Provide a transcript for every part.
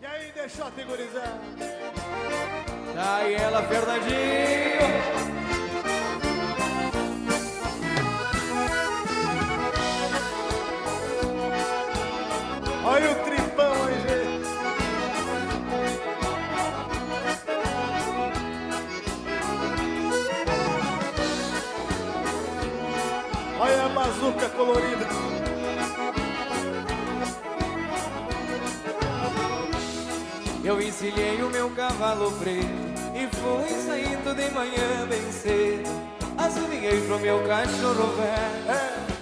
E aí, deixou a gurizada? Tá aí ela, Fernandinho. Olha o tripão aí, gente. Olha a bazuca colorida. Eu encilhei o meu cavalo preto e fui saindo de manhã bem cedo. Assoviei pro meu cachorro velho,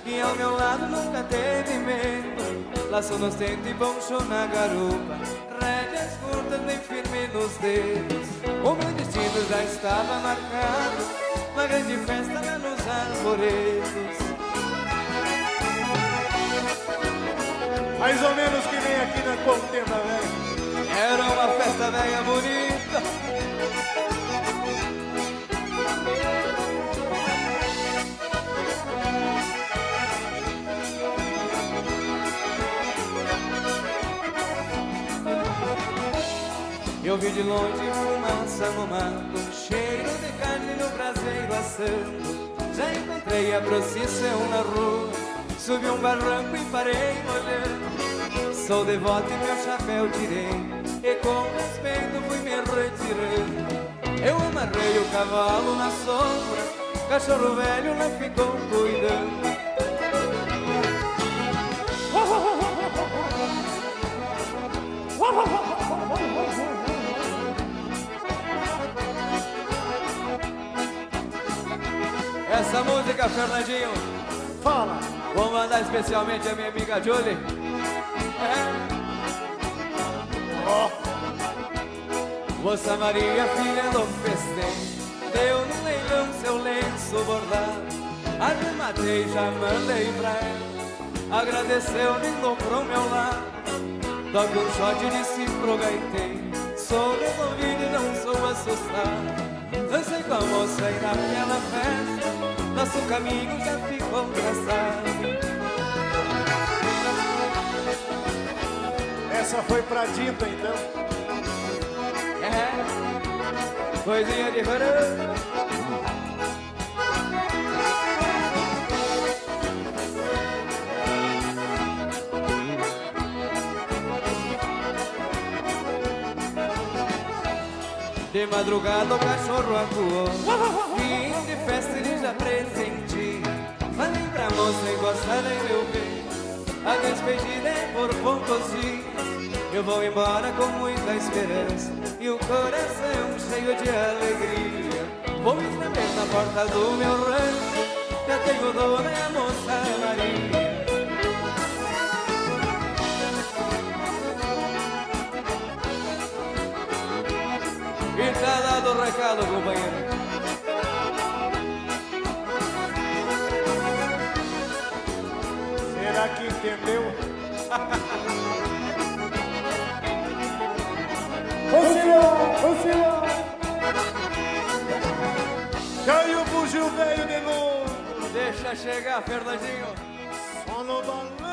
que ao meu lado nunca teve medo. Laço nos dentes e poncho na garupa, rédeas curtas bem firme nos dedos. O meu destino já estava marcado, uma grande festa lá nos arvoredos. Mais ou menos que nem aqui na Contenda, velho. Era uma festa velha bonita. Eu vi de longe fumaça no mato, cheiro de carne no braseiro assando. Já encontrei a procissão na rua, subi um barranco e parei olhando. Sou devoto e meu chapéu tirei, e com respeito fui me retirando. Eu amarrei o cavalo na sombra, cachorro velho lá ficou cuidando. Essa música, Fernandinho, fala. vou mandar especialmente a minha amiga Julie. Moça Maria, filha do festeiro, deu no leilão seu lenço bordado. Arrematei, já mandei pra ela, agradeceu, me dobrou meu lado. Toque um shot e disse pro gaiteiro, sou resolvido e não sou assustado. Dancei com a moça e naquela festa, nosso caminho já ficou traçado. Essa foi pra Dinta, então. Coisinha de verão. De madrugada o cachorro acuou, fim de festa ele já presentia. Falei pra moça encostada em meu peito, a despedida é por poucos dias. Eu vou embora com muita esperança e o coração cheio de alegria. Vou escrever na porta do meu rancho, já tenho dona e a moça Maria. E tá dado o recado, companheiro. Será que entendeu? Ô senhor! Caiu o bugio velho de novo. Deixa chegar, Fernandinho. Só no balão.